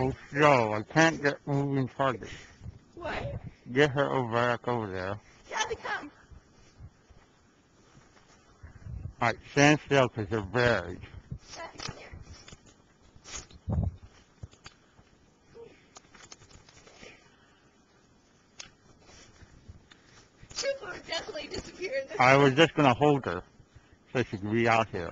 Oh, slow. I can't get moving target. What? Get her over back over there. Kathy, come. Alright, stand still because they're buried. Kathy, come here. Trooper definitely disappeared. I was just going to hold her so she could be out here.